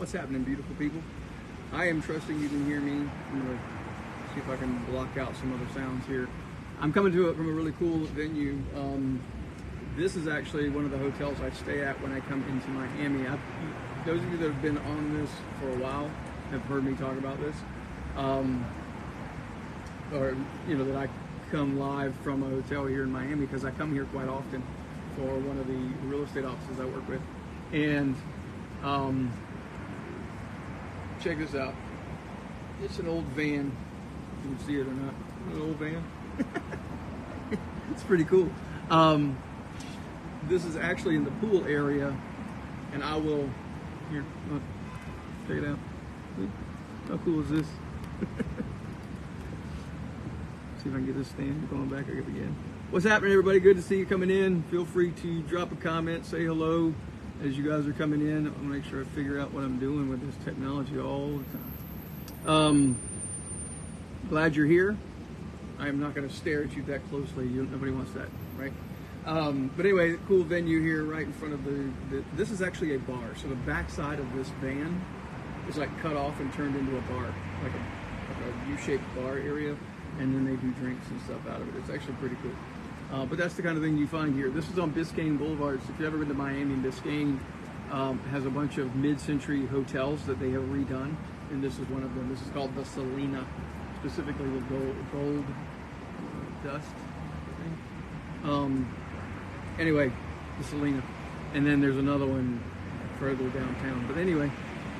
What's happening, beautiful people? I am trusting you can hear me. I'm going to see if I can block out some other sounds here. I'm coming to it from a really cool venue. This is actually one of the hotels I stay at when I come into Miami. Those of you that have been on this for a while have heard me talk about this. Or, you know, that I come live from a hotel here in Miami because I come here quite often for one of the real estate offices I work with. And check this out. It's an old van. You can see it or not. An old van. It's pretty cool. This is actually in the pool area, and I will here. Check it out. How cool is this? See if I can get this stand going back up again. What's happening, everybody? Good to see you coming in. Feel free to drop a comment, say hello as you guys are coming in. I'm gonna make sure I figure out what I'm doing with this technology all the time. Glad you're here. I am not going to stare at you that closely. Nobody wants that, right? But anyway, cool venue here right in front of this is actually a bar. So the back side of this van is like cut off and turned into a bar, like a U-shaped bar area. And then they do drinks and stuff out of it. It's actually pretty cool. But that's the kind of thing you find here. This is on Biscayne Boulevard. So if you've ever been to Miami, Biscayne has a bunch of mid-century hotels that they have redone. And this is one of them. This is called the Selena, specifically with gold dust, I think. Anyway, the Selena. And then there's another one further downtown. But anyway,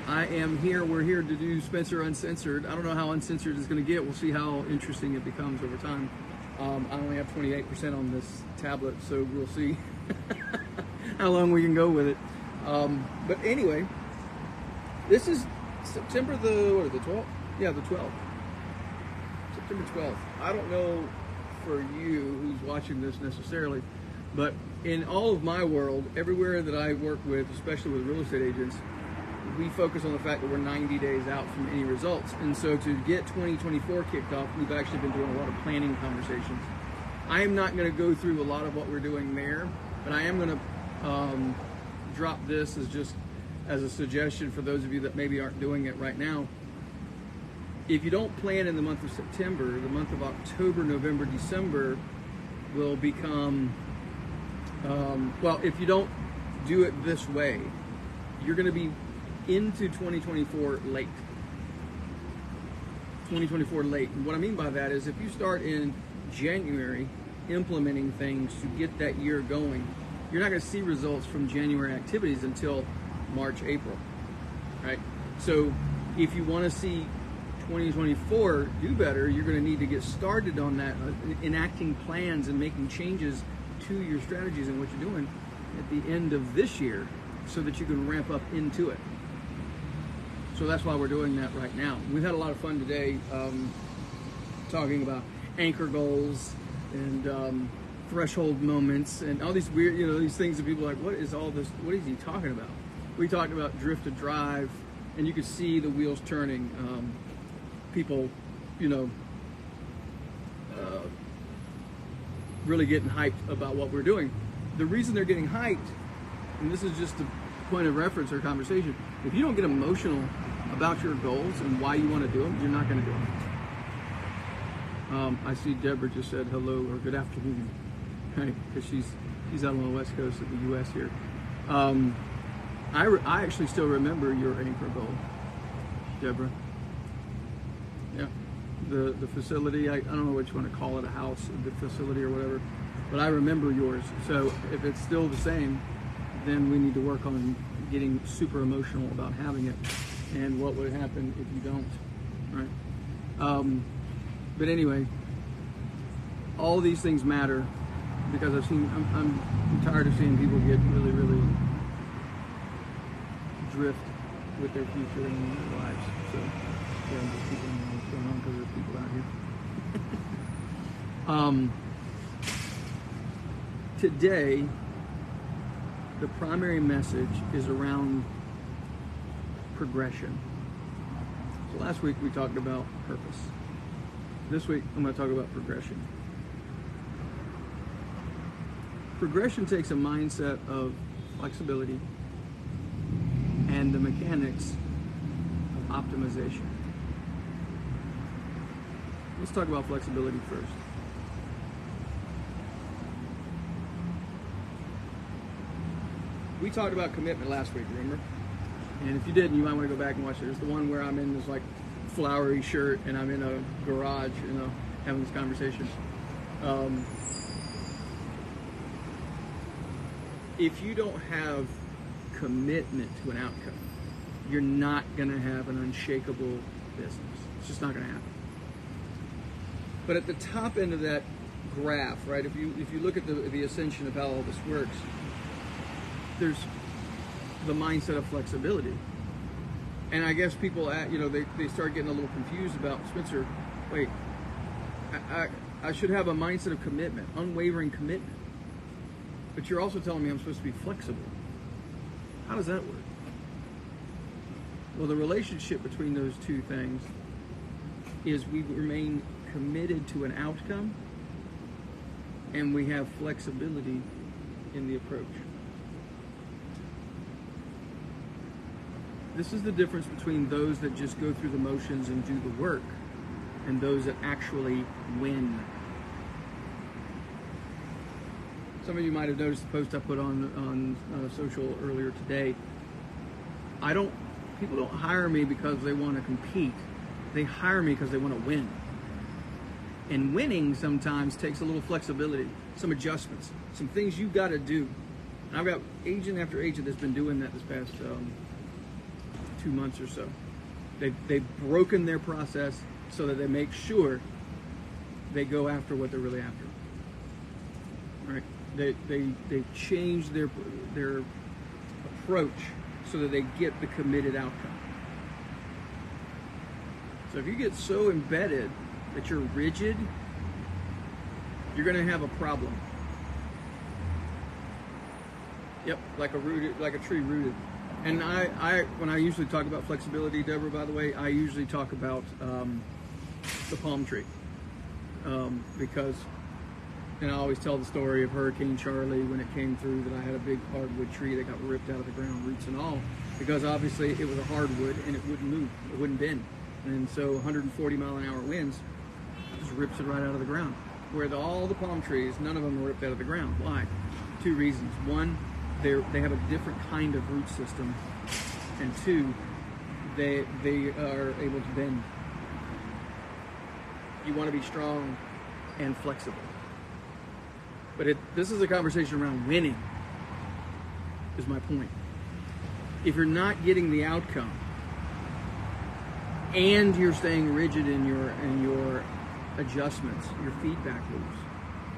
I am here. We're here to do Spencer Uncensored. I don't know how uncensored it's going to get. We'll see how interesting it becomes over time. I only have 28% on this tablet, so we'll see how long we can go with it. But anyway, this is September the 12th? Yeah, the 12th. September 12th. I don't know for you who's watching this necessarily, but in all of my world, everywhere that I work with, especially with real estate agents, we focus on the fact that we're 90 days out from any results. And so to get 2024 kicked off, we've actually been doing a lot of planning conversations. I am not going to go through a lot of what we're doing there, but I am going to drop this as a suggestion for those of you that maybe aren't doing it right now. If you don't plan in the month of September, the month of October, November, December will become, well, if you don't do it this way, you're going to be into 2024 late. 2024 late. And what I mean by that is if you start in January implementing things to get that year going, you're not going to see results from January activities until March, April, right? So if you want to see 2024 do better, you're going to need to get started on that, enacting plans and making changes to your strategies and what you're doing at the end of this year so that you can ramp up into it. So that's why we're doing that right now. We've had a lot of fun today talking about anchor goals and threshold moments and all these weird, these things that people are like, what is all this? What is he talking about? We talked about drift to drive, and you could see the wheels turning. People, really getting hyped about what we're doing. The reason they're getting hyped, and this is just a point of reference or conversation, if you don't get emotional about your goals and why you want to do them, you're not going to do them. I see Deborah just said hello or good afternoon, right? Because she's out on the west coast of the U.S. here. I actually still remember your anchor goal, Deborah. Yeah, the facility. I don't know what you want to call it, a house, the facility or whatever, but I remember yours. So if it's still the same, then we need to work on getting super emotional about having it and what would happen if you don't, right? But anyway, all these things matter because I'm tired of seeing people get really, really drift with their future and their lives. So yeah, I'm just keeping what's going on because there's people out here. Today, the primary message is around progression. So last week we talked about purpose. This week I'm going to talk about progression. Progression takes a mindset of flexibility and the mechanics optimization. Let's talk about flexibility first. We talked about commitment last week, remember? And if you didn't, you might want to go back and watch it. It's the one where I'm in this like flowery shirt and I'm in a garage, having this conversation. If you don't have commitment to an outcome, you're not going to have an unshakable business. It's just not going to happen. But at the top end of that graph, right? If you look at the ascension of how all this works, there's the mindset of flexibility. And I guess people, they start getting a little confused about, Spencer, wait, I should have a mindset of commitment, unwavering commitment. But you're also telling me I'm supposed to be flexible. How does that work? Well, the relationship between those two things is we remain committed to an outcome and we have flexibility in the approach. This is the difference between those that just go through the motions and do the work and those that actually win. Some of you might have noticed the post I put on social earlier today. People don't hire me because they want to compete. They hire me because they want to win. And winning sometimes takes a little flexibility, some adjustments, some things you've got to do. And I've got agent after agent that's been doing that this past 2 months or so. They've broken their process so that they make sure they go after what they're really after. Right? They change their approach so that they get the committed outcome. So if you get so embedded that you're rigid, you're going to have a problem. Yep, like a tree rooted. And when I usually talk about flexibility, Deborah, by the way, I usually talk about the palm tree because. And I always tell the story of Hurricane Charlie when it came through, that I had a big hardwood tree that got ripped out of the ground, roots and all, because obviously it was a hardwood and it wouldn't move, it wouldn't bend. And so 140 mile an hour winds just rips it right out of the ground. Where all the palm trees, none of them are ripped out of the ground. Why? 2 reasons. One, they have a different kind of root system. And 2, they are able to bend. You want to be strong and flexible. But this is a conversation around winning, is my point. If you're not getting the outcome and you're staying rigid in your adjustments, your feedback loops,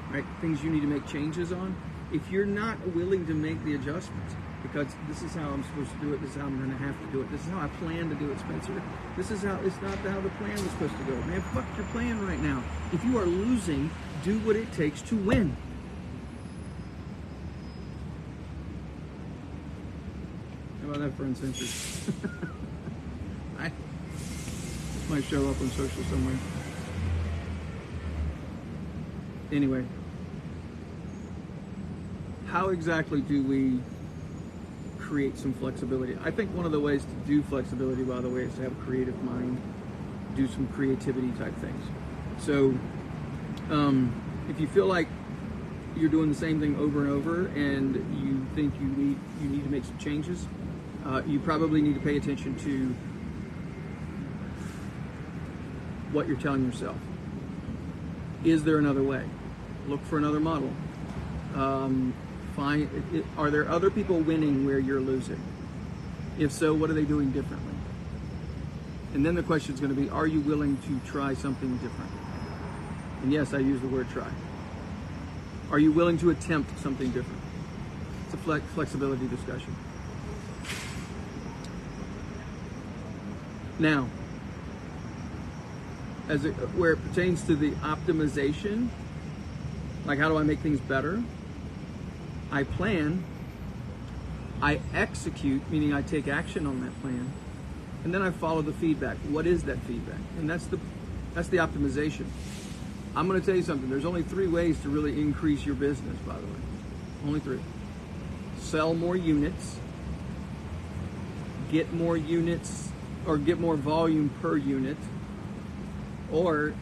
right? Things you need to make changes on. If you're not willing to make the adjustments, because this is how I'm supposed to do it, this is how I'm going to have to do it, this is how I plan to do it, Spencer. It's not how the plan was supposed to go. Man, fuck your plan right now. If you are losing, do what it takes to win. How about that for Uncensored? I might show up on social somewhere. Anyway, how exactly do we create some flexibility? I think one of the ways to do flexibility, by the way, is to have a creative mind, do some creativity type things. So if you feel like you're doing the same thing over and over and you think you need to make some changes, you probably need to pay attention to what you're telling yourself. Is there another way? Look for another model. Are there other people winning where you're losing? If so, what are they doing differently? And then the question is going to be, are you willing to try something different? And yes, I use the word try. Are you willing to attempt something different? It's a flexibility discussion. Now, where it pertains to the optimization, like how do I make things better? I plan, I execute, meaning I take action on that plan, and then I follow the feedback. What is that feedback? And that's the optimization. I'm going to tell you something. There's only 3 ways to really increase your business, by the way. Only 3. Sell more units, get more units or get more volume per unit, or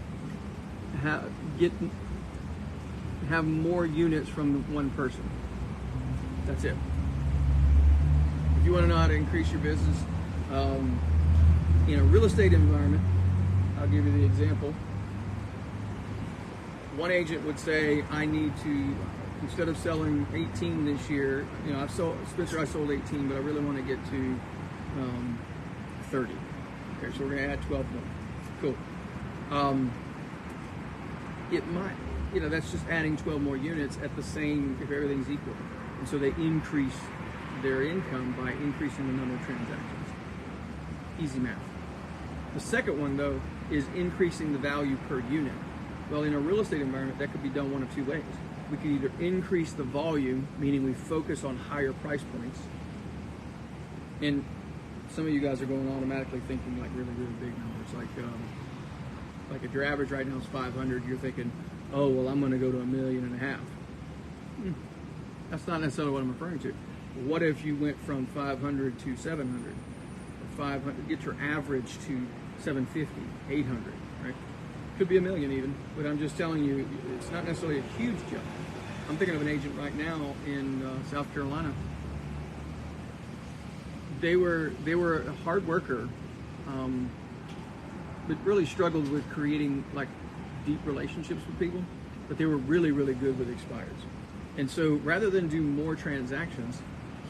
have more units from one person. That's it. If you want to know how to increase your business in a real estate environment, I'll give you the example. One agent would say, I need to, instead of selling 18 this year, you know, I sold 18, but I really want to get to 30. Okay, so we're going to add 12 more. Cool. It might, you know, that's just adding 12 more units at the same, if everything's equal. And so they increase their income by increasing the number of transactions. Easy math. The second one, though, is increasing the value per unit. Well, in a real estate environment, that could be done one of two ways. We could either increase the volume, meaning we focus on higher price points. And some of you guys are going automatically thinking like really, really big numbers. Like if your average right now is 500, you're thinking, oh, well, I'm going to go to 1.5 million. That's not necessarily what I'm referring to. What if you went from 500 to 700? Or 500, get your average to 750, 800, right? Could be 1 million even, but I'm just telling you, it's not necessarily a huge jump. I'm thinking of an agent right now in South Carolina. They were a hard worker, but really struggled with creating like deep relationships with people, but they were really, really good with expireds. And so rather than do more transactions,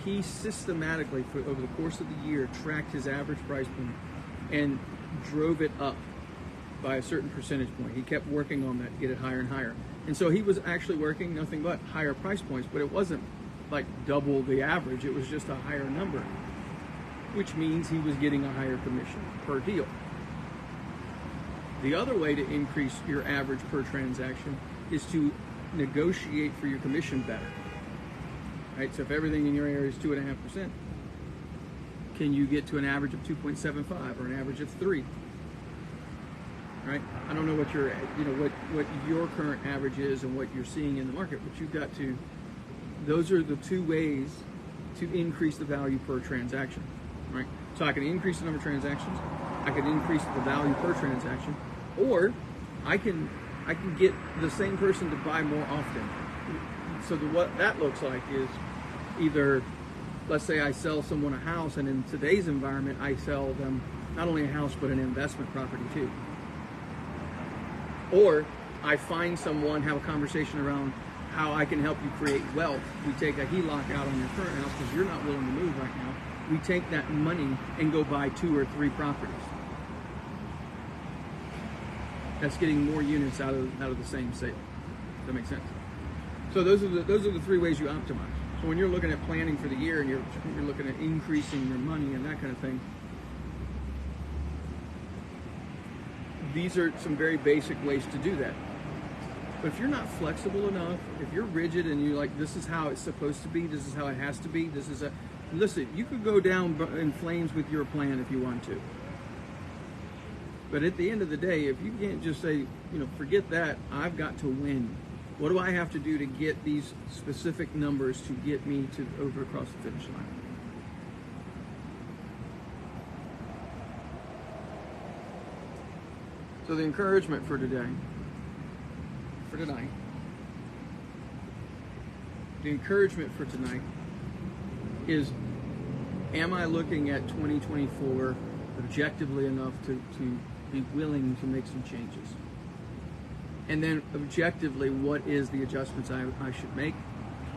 he systematically, over the course of the year, tracked his average price point and drove it up by a certain percentage point. He kept working on that to get it higher and higher. And so he was actually working nothing but higher price points, but it wasn't like double the average, it was just a higher number, which means he was getting a higher commission per deal. The other way to increase your average per transaction is to negotiate for your commission better. Right? So if everything in your area is 2.5%, can you get to an average of 2.75 or an average of 3? Right? I don't know what your, what your current average is and what you're seeing in the market, but you've got to, those are the two ways to increase the value per transaction, right? So I can increase the number of transactions, I can increase the value per transaction, or I can get the same person to buy more often. So what that looks like is either, let's say I sell someone a house, and in today's environment, I sell them not only a house, but an investment property too. Or I find someone, have a conversation around how I can help you create wealth. We take a HELOC out on your current house because you're not willing to move right now. We take that money and go buy 2 or 3 properties. That's getting more units out of the same sale. Does that make sense? So those are the 3 ways you optimize. So when you're looking at planning for the year and you're looking at increasing your money and that kind of thing, these are some very basic ways to do that. But if you're not flexible enough, if you're rigid and you're like, this is how it's supposed to be, this is how it has to be, listen, you could go down in flames with your plan if you want to. But at the end of the day, if you can't just say, forget that, I've got to win. What do I have to do to get these specific numbers to get me to over across the finish line? So the encouragement for tonight, the encouragement for tonight is, am I looking at 2024 objectively enough to be willing to make some changes? And then objectively, what is the adjustments I should make?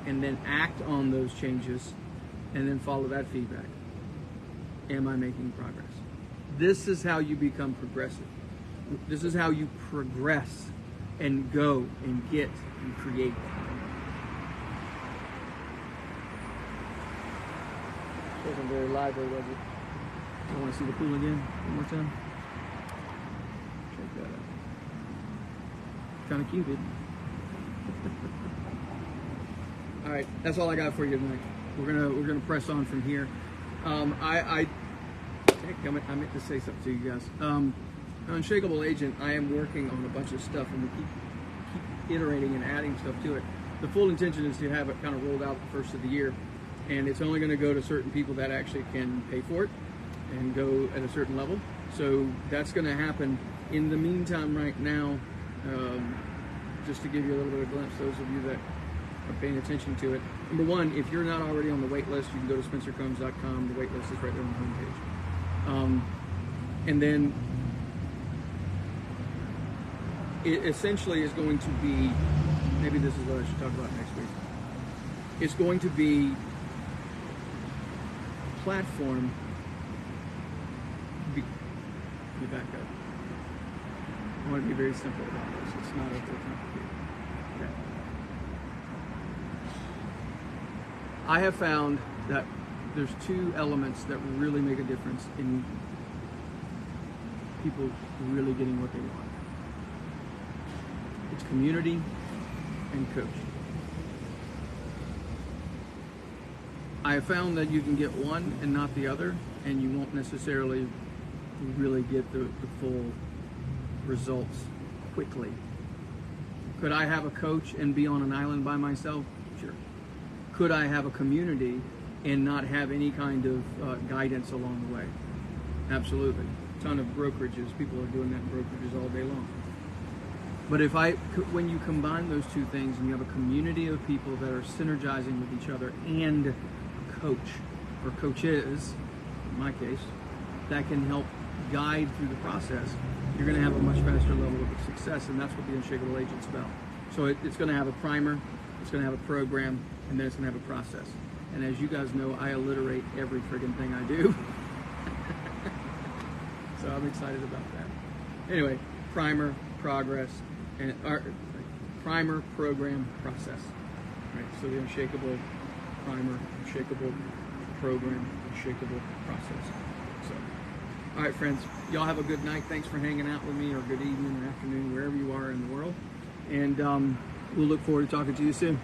And then act on those changes and then follow that feedback. Am I making progress? This is how you become progressive. This is how you progress and go and get and create. Wasn't very lively, was it? I want to see the pool again one more time. Check that out. Kind of cute, isn't it? All right, that's all I got for you tonight. We're gonna press on from here. I meant to say something to you guys. Unshakable Agent, I am working on a bunch of stuff, and we keep iterating and adding stuff to it. The full intention is to have it kind of rolled out the first of the year, and it's only going to go to certain people that actually can pay for it. and go at a certain level. So that's going to happen. In the meantime, right now, just to give you a little bit of a glimpse, those of you that are paying attention to it. Number one, if you're not already on the wait list, you can go to spencercombs.com. The wait list is right there on the homepage. And then it essentially is going to be, maybe this is what I should talk about next week. It's going to be a platform. Let me back up. I want to be very simple about this. It's not overly complicated. Okay. I have found that there's two elements that really make a difference in people really getting what they want. It's community and coach. I have found that you can get one and not the other, and you won't necessarily really get the full results quickly. Could I have a coach and be on an island by myself? Sure. Could I have a community and not have any kind of guidance along the way? Absolutely. A ton of brokerages, people are doing that in brokerages all day long. But when you combine those two things and you have a community of people that are synergizing with each other and a coach or coaches, in my case, that can help guide through the process, you're going to have a much faster level of success, and that's what the Unshakable Agent's about. So it's going to have a primer, it's going to have a program, and then it's going to have a process. And as you guys know, I alliterate every friggin' thing I do. So I'm excited about that. Anyway, primer, progress, and primer, program, process. Right. So the Unshakable primer, Unshakable program, Unshakable process. So, all right, friends, y'all have a good night. Thanks for hanging out with me, or good evening or afternoon, wherever you are in the world. And we'll look forward to talking to you soon.